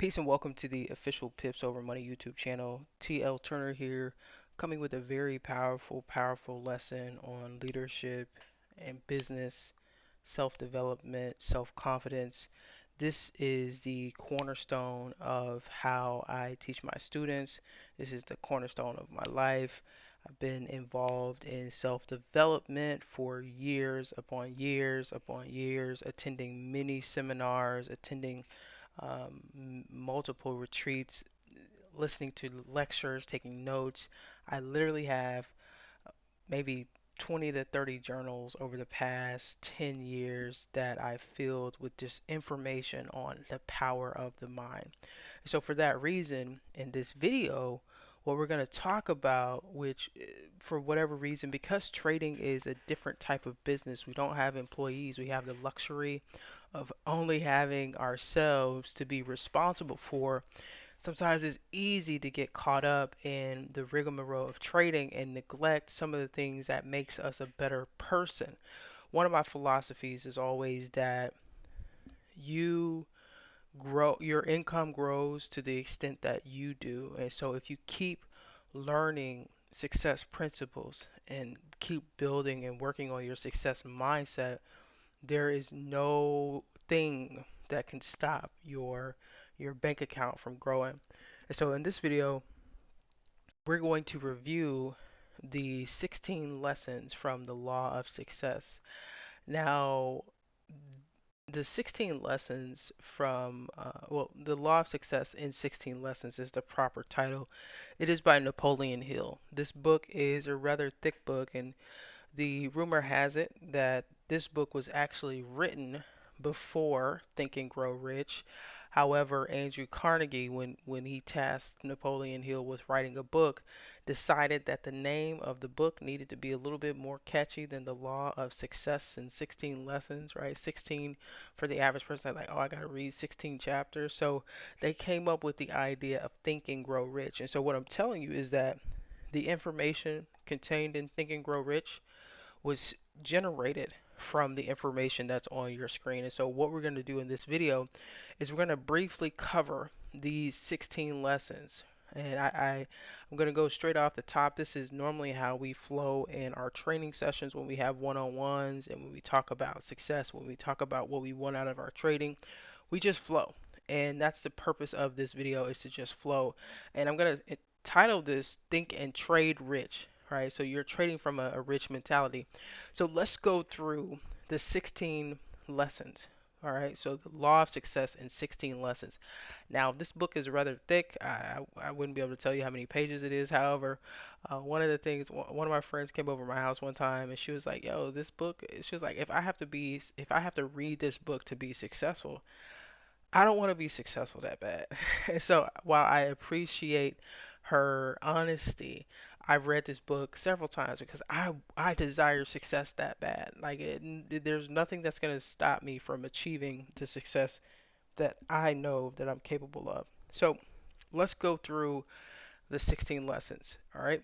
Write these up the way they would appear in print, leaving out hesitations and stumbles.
Peace and welcome to the official Pips Over Money YouTube channel. TL Turner here, coming with a very powerful lesson on leadership and business, self-development, self-confidence. This is the cornerstone of how I teach my students. This is the cornerstone of my life. I've been involved in self-development for years upon years upon years, attending many seminars, attending multiple retreats, listening to lectures, taking notes. I literally have maybe 20 to 30 journals over the past 10 years that I filled with just information on the power of the mind. So for that reason, in this video, what we're going to talk about, which for whatever reason, because trading is a different type of business, we don't have employees, we have the luxury of only having ourselves to be responsible for. Sometimes it's easy to get caught up in the rigmarole of trading and neglect some of the things that makes us a better person. One of my philosophies is always that you grow, your income grows to the extent that you do. And so if you keep learning success principles and keep building and working on your success mindset, there is no thing that can stop your bank account from growing. And so in this video, we're going to review the 16 lessons from the Law of Success. Now, the 16 lessons from, the Law of Success in 16 Lessons is the proper title. It is by Napoleon Hill. This book is a rather thick book, and the rumor has it that this book was actually written before Think and Grow Rich. However, Andrew Carnegie, when he tasked Napoleon Hill with writing a book, decided that the name of the book needed to be a little bit more catchy than the Law of Success in 16 Lessons, right? 16 for the average person, like, oh, I got to read 16 chapters. So they came up with the idea of Think and Grow Rich. And so what I'm telling you is that the information contained in Think and Grow Rich was generated from the information that's on your screen. And so what we're going to do in this video is we're going to briefly cover these 16 lessons. And I'm going to go straight off the top. This is normally how we flow in our training sessions when we have one-on-ones and when we talk about success, when we talk about what we want out of our trading. We just flow. And that's the purpose of this video, is to just flow. And I'm going to title this Think and Trade Rich, right? So you're trading from a rich mentality. So let's go through the 16 lessons. All right, so the Law of Success in 16 lessons. Now, this book is rather thick. I wouldn't be able to tell you how many pages it is. However, one of the things, one of my friends came over to my house one time, and she was like, "Yo, this book." She was like, if I have to read this book to be successful, I don't want to be successful that bad." And so while I appreciate her honesty, I've read this book several times because I desire success that bad. Like there's nothing that's going to stop me from achieving the success that I know that I'm capable of. So let's go through the 16 lessons. All right.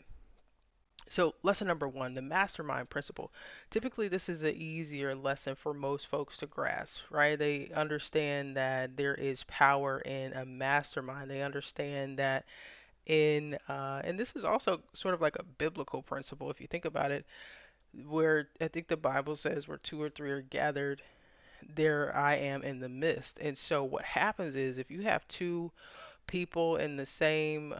So, lesson number one, the mastermind principle. Typically, this is an easier lesson for most folks to grasp, right? They understand that there is power in a mastermind. They understand that and this is also sort of like a biblical principle if you think about it, where I think the Bible says where two or three are gathered, there I am in the midst. And so, what happens is if you have two people in the same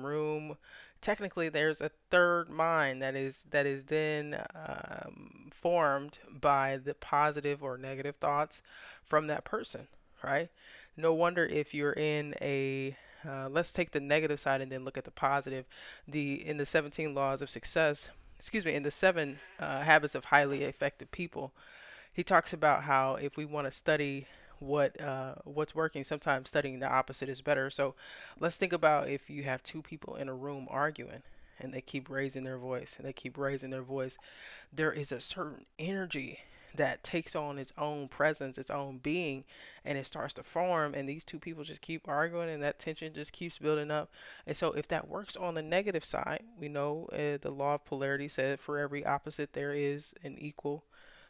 room, technically there's a third mind that is then formed by the positive or negative thoughts from that person, right? No wonder if you're in a let's take the negative side and then look at the positive. In the 17 laws of success, excuse me, in the seven habits of highly effective people, he talks about how if we want to study what's working, sometimes studying the opposite is better. So let's think about if you have two people in a room arguing and they keep raising their voice and they keep raising their voice. There is a certain energy that takes on its own presence, its own being, and it starts to form. And these two people just keep arguing, and that tension just keeps building up. And so, if that works on the negative side, we know the law of polarity said for every opposite there is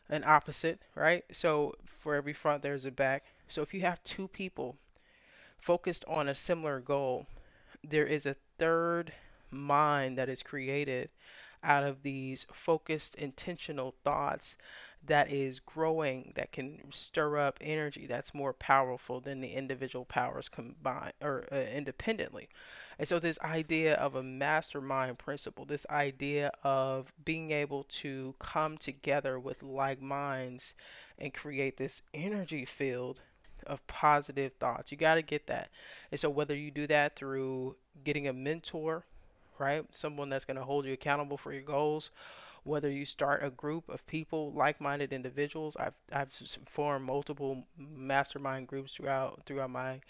an opposite, right? So for every front there's a back. So if you have two people focused on a similar goal, there is a third mind that is created out of these focused, intentional thoughts that is growing, that can stir up energy that's more powerful than the individual powers combined or independently. And so, this idea of a mastermind principle, this idea of being able to come together with like minds and create this energy field of positive thoughts, you got to get that. And so, whether you do that through getting a mentor, right? Someone that's going to hold you accountable for your goals. Whether you start a group of people, like-minded individuals, I've formed multiple mastermind groups throughout my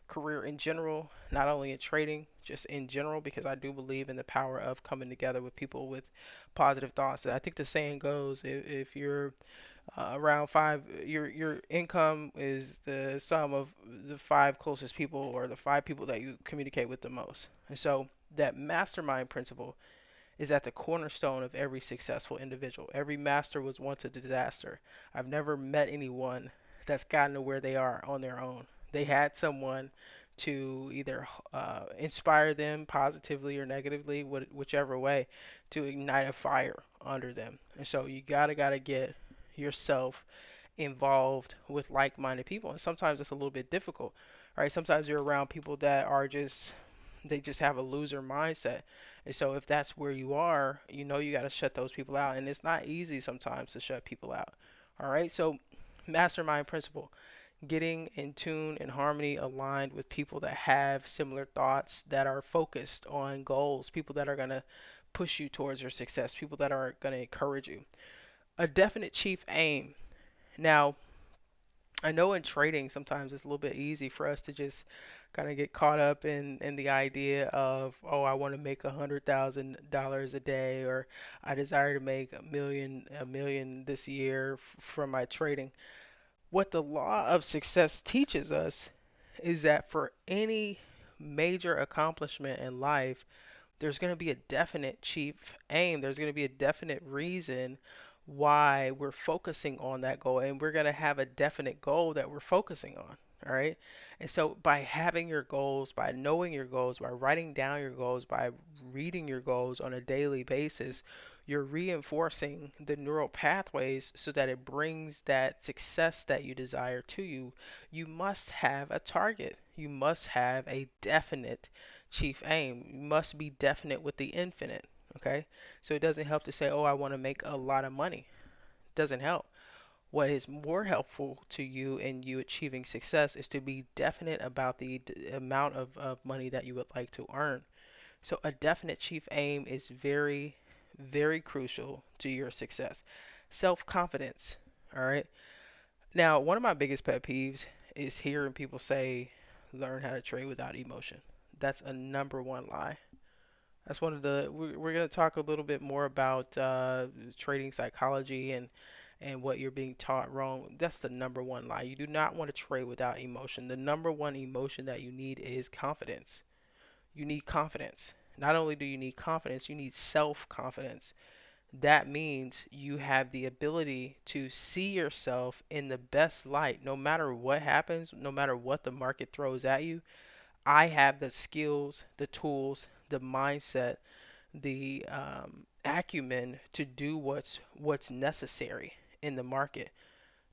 career in general, not only in trading, just in general, because I do believe in the power of coming together with people with positive thoughts. I think the saying goes, if you're around five, your income is the sum of the five closest people or the five people that you communicate with the most. And so that mastermind principle is at the cornerstone of every successful individual. Every master was once a disaster. I've never met anyone that's gotten to where they are on their own. They had someone to either inspire them positively or negatively, whichever way, to ignite a fire under them. And so you gotta get yourself involved with like-minded people, and sometimes it's a little bit difficult, right? Sometimes you're around people that are just they just have a loser mindset. And so if that's where you are, you know you got to shut those people out. And it's not easy sometimes to shut people out. All right. So mastermind principle, getting in tune and harmony aligned with people that have similar thoughts, that are focused on goals, people that are going to push you towards your success, people that are going to encourage you. A definite chief aim. Now, I know in trading sometimes it's a little bit easy for us to just kind of get caught up in the idea of, oh, I want to make $100,000 a day, or I desire to make a million this year from my trading. What the law of success teaches us is that for any major accomplishment in life, there's going to be a definite chief aim. There's going to be a definite reason why we're focusing on that goal, and we're going to have a definite goal that we're focusing on. All right. And so, by having your goals, by knowing your goals, by writing down your goals, by reading your goals on a daily basis, you're reinforcing the neural pathways so that it brings that success that you desire to you. You must have a target, you must have a definite chief aim. You must be definite with the infinite. Okay? So it doesn't help to say, oh, I want to make a lot of money. It doesn't help. What is more helpful to you in you achieving success is to be definite about the amount of money that you would like to earn. So a definite chief aim is very, very crucial to your success. Self-confidence. All right. Now, one of my biggest pet peeves is hearing people say, learn how to trade without emotion. That's a number one lie. That's one of the. We're going to talk a little bit more about trading psychology and what you're being taught wrong. That's the number one lie. You do not want to trade without emotion. The number one emotion that you need is confidence. You need confidence. Not only do you need confidence, you need self-confidence. That means you have the ability to see yourself in the best light no matter what happens, no matter what the market throws at you. I have the skills, the tools, the mindset, the acumen to do what's necessary in the market.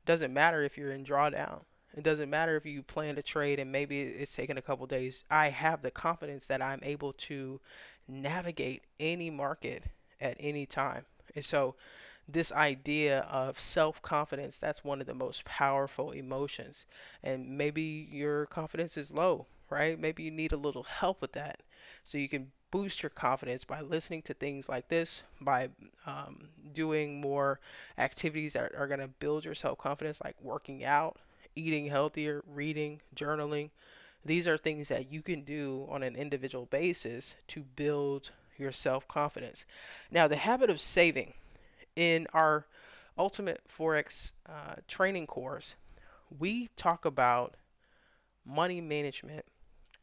Doesn't matter if you're in drawdown. It doesn't matter if you plan to trade and maybe it's taking a couple days. I have the confidence that I'm able to navigate any market at any time. And so this idea of self-confidence, that's one of the most powerful emotions. And maybe your confidence is low, right? Maybe you need a little help with that. So you can boost your confidence by listening to things like this, by doing more activities that are going to build your self-confidence, like working out, eating healthier, reading, journaling. These are things that you can do on an individual basis to build your self-confidence. Now, the habit of saving. In our Ultimate Forex training course, we talk about money management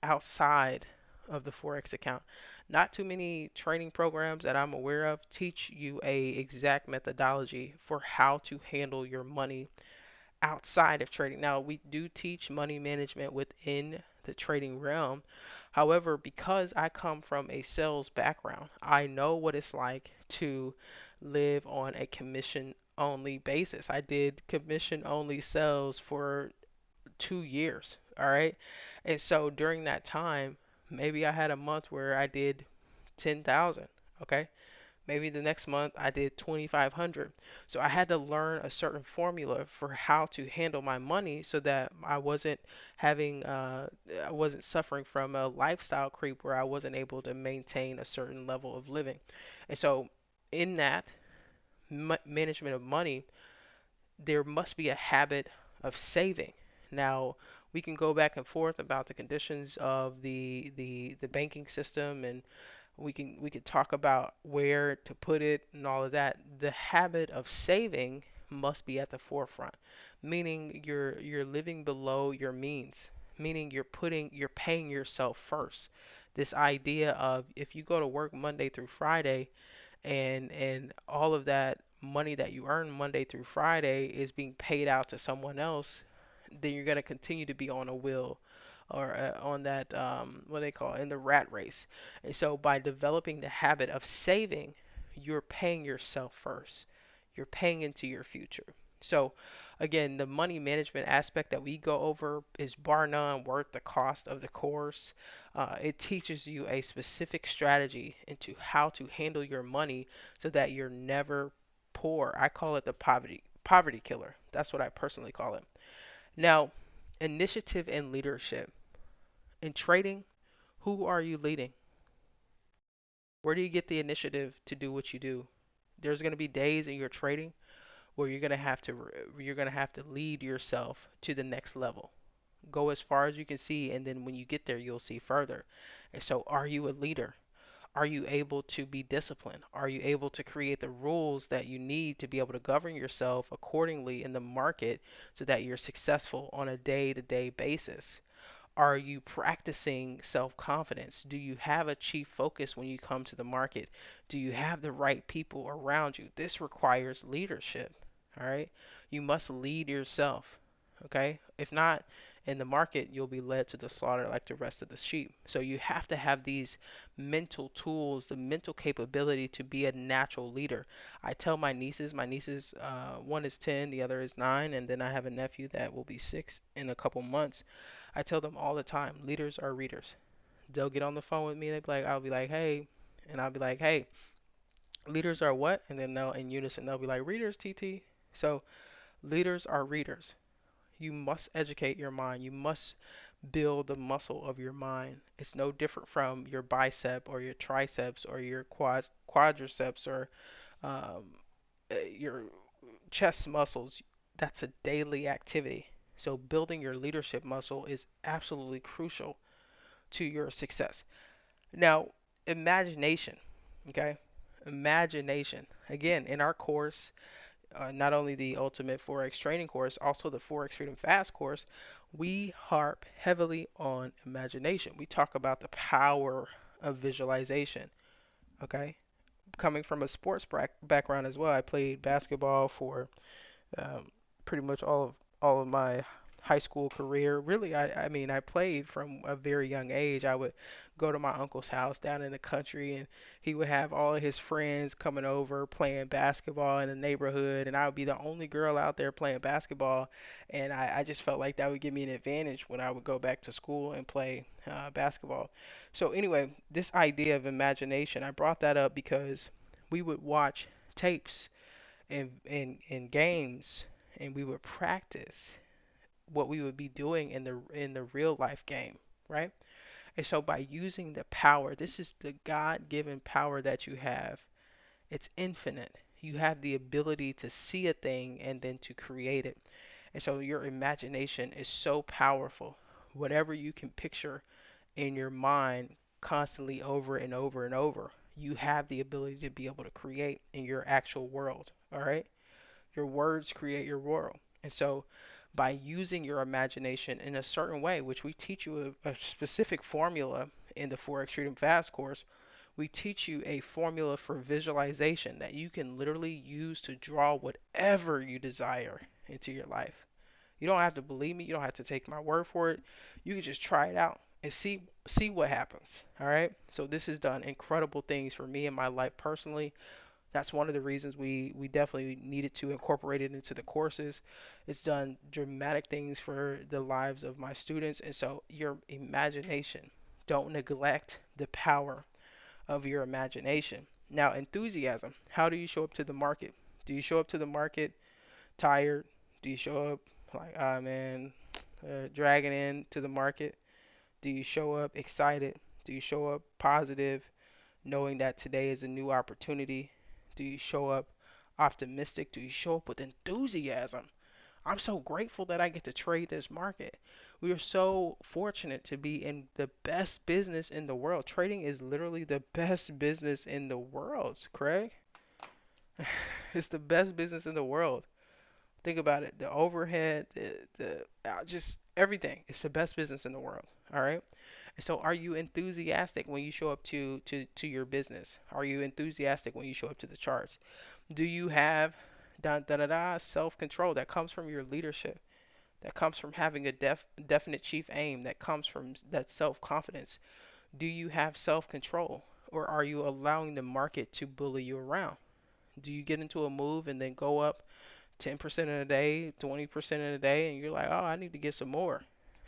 outside of the Forex account. Not too many training programs that I'm aware of teach you a exact methodology for how to handle your money outside of trading. Now, we do teach money management within the trading realm. However, because I come from a sales background, I know what it's like to live on a commission only basis. I did commission only sales for 2 years. All right. And so during that time, maybe I had a month where I did 10,000. Okay. Maybe the next month I did 2,500. So I had to learn a certain formula for how to handle my money so that I wasn't suffering from a lifestyle creep where I wasn't able to maintain a certain level of living. And so in that management of money, there must be a habit of saving. Now, we can go back and forth about the conditions of the banking system, and we could talk about where to put it and all of that. The habit of saving must be at the forefront, meaning you're living below your means, meaning you're paying yourself first. This idea of if you go to work Monday through Friday and all of that money that you earn Monday through Friday is being paid out to someone else, then you're going to continue to be on a wheel or on that what they call in the rat race. And so by developing the habit of saving, you're paying yourself first. You're paying into your future. So again, the money management aspect that we go over is bar none worth the cost of the course. It teaches you a specific strategy into how to handle your money so that you're never poor. I call it the poverty killer. That's what I personally call it. Now, initiative and leadership. In trading, who are you leading? Where do you get the initiative to do what you do? There's going to be days in your trading where you're going to have to lead yourself to the next level. Go as far as you can see, and then when you get there, you'll see further. And so, are you a leader? Are you able to be disciplined? Are you able to create the rules that you need to be able to govern yourself accordingly in the market so that you're successful on a day to day basis? Are you practicing self confidence? Do you have a chief focus when you come to the market? Do you have the right people around you? This requires leadership. All right. You must lead yourself. Okay. If not, in the market, you'll be led to the slaughter like the rest of the sheep. So you have to have these mental tools, the mental capability to be a natural leader. I tell my nieces, one is 10, the other is 9, and then I have a nephew that will be 6 in a couple months. I tell them all the time, leaders are readers. They'll get on the phone with me. I'll be like, hey, and I'll be like, hey, leaders are what? And then they'll in unison they'll be like, readers, TT. So leaders are readers. You must educate your mind. You must build the muscle of your mind. It's no different from your bicep or your triceps or your quadriceps or um, your chest muscles. That's a daily activity. So building your leadership muscle is absolutely crucial to your success. Now, imagination, okay? Imagination. Again, in our course, not only the Ultimate Forex Training course, also the Forex Freedom Fast course, we harp heavily on imagination. We talk about the power of visualization, okay? Coming from a sports background as well, I played basketball for um, pretty much all of my high school career. Really, I mean, I played from a very young age. I would go to my uncle's house down in the country, and he would have all of his friends coming over playing basketball in the neighborhood, and I would be the only girl out there playing basketball. And I just felt like that would give me an advantage when I would go back to school and play basketball. So anyway, this idea of imagination, I brought that up because we would watch tapes in games, and we would practice what we would be doing in the real life game, right? And so by using the power, this is the God-given power that you have. It's infinite. You have the ability to see a thing and then to create it. And so your imagination is so powerful. Whatever you can picture in your mind constantly over and over and over, you have the ability to be able to create in your actual world. All right? Your words create your world. And so by using your imagination in a certain way, which we teach you a specific formula in the Forex Freedom Fast course, we teach you a formula for visualization that you can literally use to draw whatever you desire into your life. You don't have to believe me. You don't have to take my word for it. You can just try it out and see what happens. All right. So this has done incredible things for me in my life personally. That's one of the reasons we definitely needed to incorporate it into the courses. It's done dramatic things for the lives of my students, and so your imagination. Don't neglect the power of your imagination. Now, enthusiasm. How do you show up to the market? Do you show up to the market tired? Do you show up like, ah man, dragging in to the market? Do you show up excited? Do you show up positive, knowing that today is a new opportunity? Do you show up optimistic? Do you show up with enthusiasm? I'm so grateful that I get to trade this market. We are so fortunate to be in the best business in the world. Trading is literally the best business in the world, Craig. It's the best business in the world. Think about it. The overhead, the just everything. It's the best business in the world. All right. So, are you enthusiastic when you show up to your business? Are you enthusiastic when you show up to the charts? Do you have self control that comes from your leadership? That comes from having a definite chief aim. That comes from that self confidence. Do you have self control, or are you allowing the market to bully you around? Do you get into a move and then go up 10% in a day, 20% in a day, and you're like, oh, I need to get some more?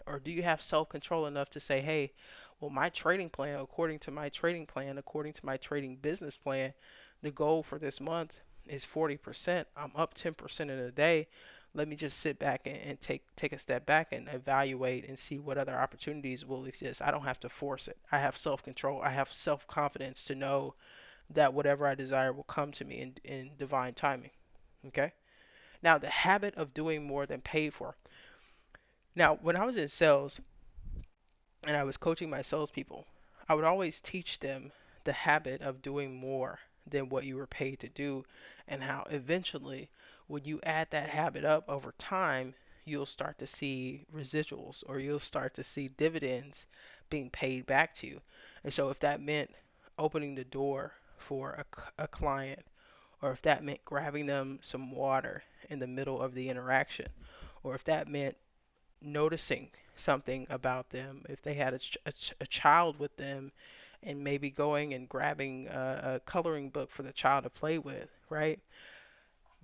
Or do you have self control enough to say, hey, well, my trading plan, according to my trading plan, according to my trading business plan, the goal for this month is 40%. I'm up 10% in a day. Let me just sit back and take a step back and evaluate and see what other opportunities will exist. I don't have to force it. I have self control. I have self confidence to know that whatever I desire will come to me in divine timing. Okay? Now, the habit of doing more than paid for. Now, when I was in sales and I was coaching my salespeople, I would always teach them the habit of doing more than what you were paid to do, and how eventually, when you add that habit up over time, you'll start to see residuals, or you'll start to see dividends being paid back to you. And so, if that meant opening the door for a client, or if that meant grabbing them some water in the middle of the interaction, or if that meant noticing something about them, if they had a child with them, and maybe going and grabbing a coloring book for the child to play with, right?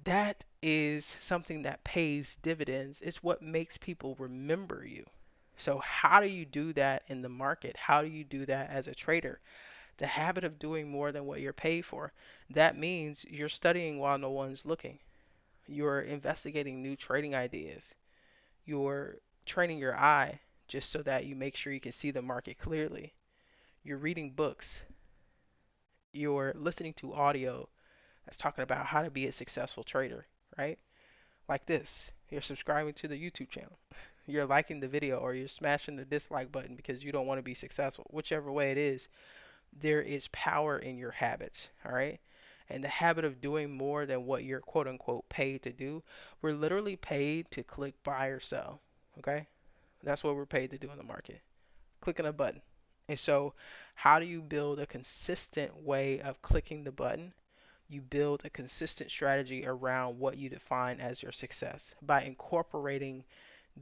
That is something that pays dividends. It's what makes people remember you. So, how do you do that in the market? How do you do that as a trader? The habit of doing more than what you're paid for. That means you're studying while no one's looking. You're investigating new trading ideas. You're training your eye just so that you make sure you can see the market clearly. You're reading books. You're listening to audio that's talking about how to be a successful trader, right? Like this. You're subscribing to the YouTube channel. You're liking the video, or you're smashing the dislike button because you don't want to be successful. Whichever way it is, there is power in your habits, all right? And the habit of doing more than what you're quote unquote paid to do. We're literally paid to click buy or sell, okay? That's what we're paid to do in the market. Clicking a button. And so, how do you build a consistent way of clicking the button? You build a consistent strategy around what you define as your success by incorporating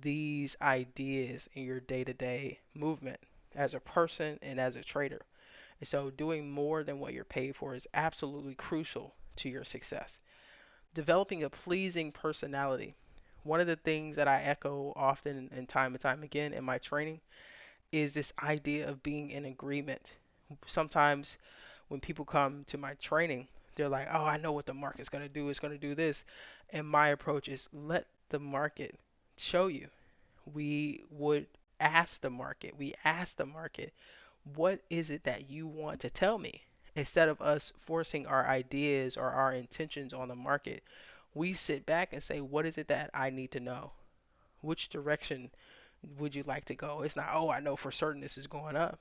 these ideas in your day to day movement as a person and as a trader. And so, doing more than what you're paid for is absolutely crucial to your success. Developing a pleasing personality. One of the things that I echo often and time and time again in my training is this idea of being in agreement. Sometimes when people come to my training, they're like, oh, I know what the market's going to do. It's going to do this. And my approach is let the market show you. We would we ask the market, what is it that you want to tell me? Instead of us forcing our ideas or our intentions on the market, we sit back and say, what is it that I need to know? Which direction would you like to go? It's not, oh, I know for certain this is going up,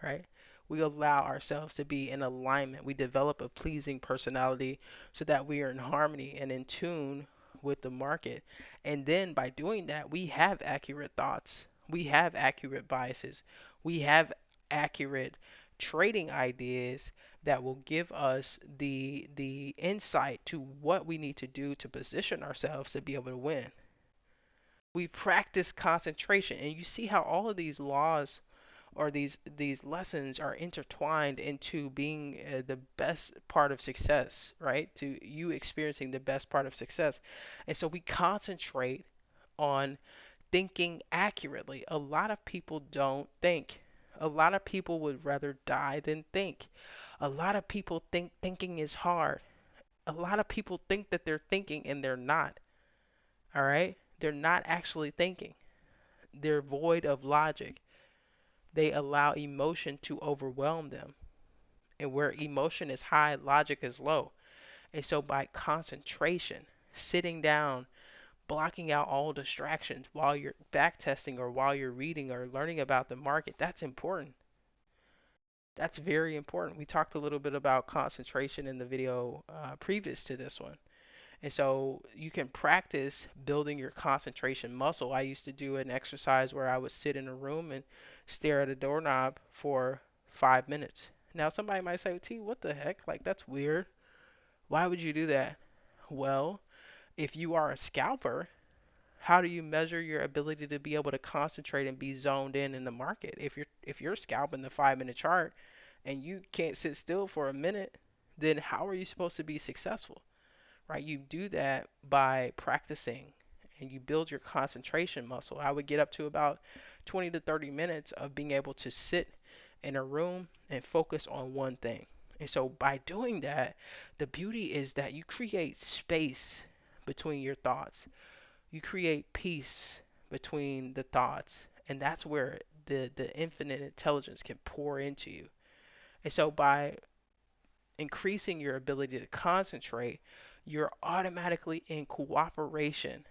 right? We allow ourselves to be in alignment. We develop a pleasing personality so that we are in harmony and in tune with the market. And then by doing that, we have accurate thoughts. We have accurate biases. We have accurate trading ideas that will give us the insight to what we need to do to position ourselves to be able to win. We practice concentration, and you see how all of these laws or these lessons are intertwined into being the best part of success, right? To you experiencing the best part of success. And so we concentrate on thinking accurately. A lot of people don't think. A lot of people would rather die than think. A lot of people think thinking is hard. A lot of people think that they're thinking and they're not. All right? They're not actually thinking. They're void of logic. They allow emotion to overwhelm them. And where emotion is high, logic is low. And so by concentration, sitting down, blocking out all distractions while you're back testing or while you're reading or learning about the market, that's important. That's very important. We talked a little bit about concentration in the video previous to this one. And so you can practice building your concentration muscle. I used to do an exercise where I would sit in a room and stare at a doorknob for 5 minutes. Now, somebody might say, T, what the heck? Like, that's weird. Why would you do that? Well, if you are a scalper, how do you measure your ability to be able to concentrate and be zoned in the market? If you're scalping the 5 minute chart and you can't sit still for a minute, then how are you supposed to be successful? Right? You do that by practicing and you build your concentration muscle. I would get up to about 20 to 30 minutes of being able to sit in a room and focus on one thing. And so by doing that, the beauty is that you create space between your thoughts. You create peace between the thoughts, and that's where the infinite intelligence can pour into you. And so by increasing your ability to concentrate, you're automatically in cooperation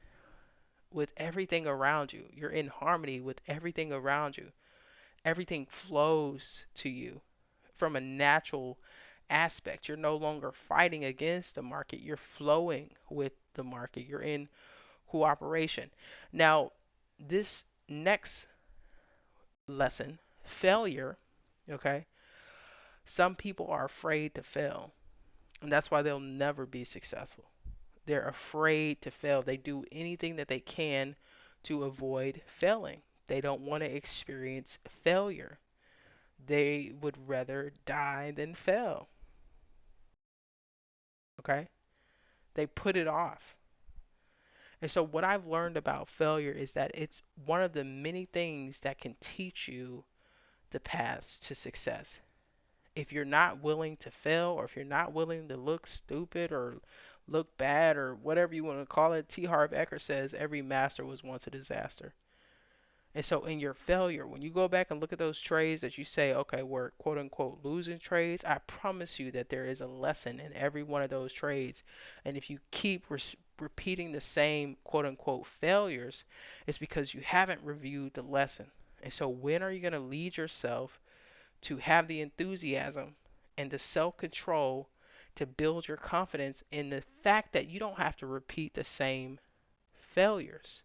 with everything around you. You're in harmony with everything around you. Everything flows to you from a natural aspect. You're no longer fighting against the market, you're flowing with the market. You're in cooperation. Now, this next lesson, failure, okay? Some people are afraid to fail, and that's why they'll never be successful. They're afraid to fail. They do anything that they can to avoid failing. They don't want to experience failure. They would rather die than fail. Okay? They put it off. And so, what I've learned about failure is that it's one of the many things that can teach you the paths to success. If you're not willing to fail, or if you're not willing to look stupid or look bad or whatever you want to call it, T. Harv Eker says every master was once a disaster. And so in your failure, when you go back and look at those trades that you say, okay, were quote unquote losing trades, I promise you that there is a lesson in every one of those trades. And if you keep repeating the same quote unquote failures, it's because you haven't reviewed the lesson. And so when are you going to lead yourself to have the enthusiasm and the self control to build your confidence in the fact that you don't have to repeat the same failures?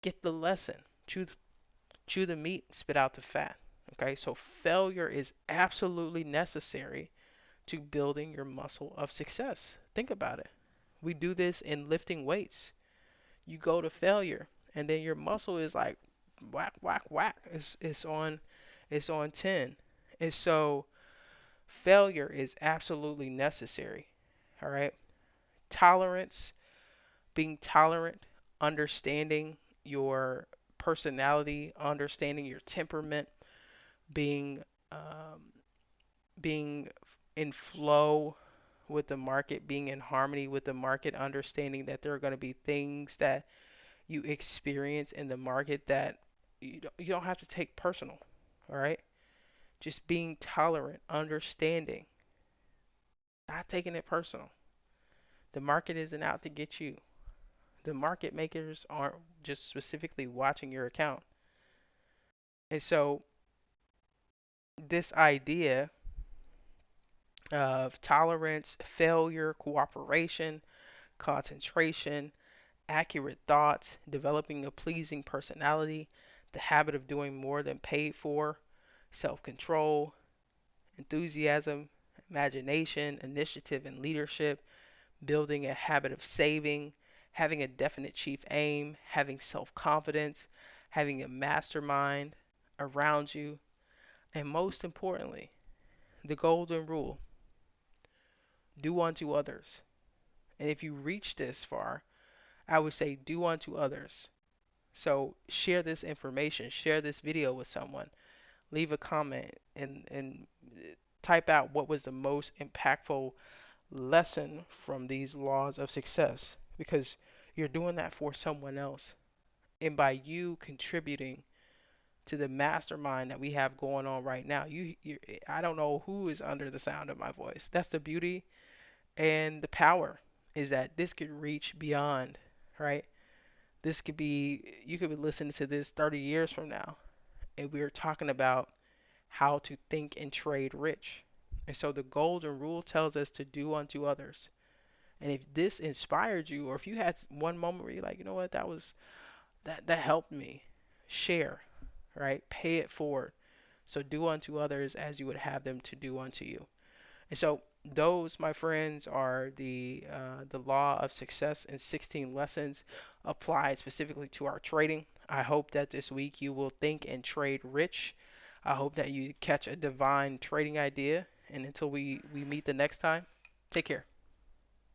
Get the lesson. Chew the meat, spit out the fat. Okay, so failure is absolutely necessary to building your muscle of success. Think about it. We do this in lifting weights. You go to failure, and then your muscle is like whack, whack, whack. It's on 10. And so failure is absolutely necessary. All right. Tolerance, being tolerant, understanding your personality, understanding your temperament, being um, being in flow with the market, being in harmony with the market, understanding that there are going to be things that you experience in the market that you don't have to take personal. All right? Just being tolerant, understanding, not taking it personal. The market isn't out to get you. The market makers aren't just specifically watching your account. And so this idea of tolerance, failure, cooperation, concentration, accurate thoughts, developing a pleasing personality, the habit of doing more than paid for, self control, enthusiasm, imagination, initiative, and leadership, building a habit of saving, having a definite chief aim, having self confidence, having a mastermind around you, and most importantly, the golden rule: do unto others. And if you reach this far, I would say do unto others. So share this information, share this video with someone, leave a comment, and type out what was the most impactful lesson from these laws of success, because you're doing that for someone else. And by you contributing to the mastermind that we have going on right now, I don't know who is under the sound of my voice. That's the beauty and the power, is that this could reach beyond, right? This could be, you could be listening to this 30 years from now, and we're talking about how to think and trade rich. And so the golden rule tells us to do unto others. And if this inspired you, or if you had one moment where you're like, you know what, that helped me, share, right? Pay it forward. So do unto others as you would have them to do unto you. And so those, my friends, are the law of success in 16 lessons applied specifically to our trading. I hope that this week you will think and trade rich. I hope that you catch a divine trading idea. And until we meet the next time, take care.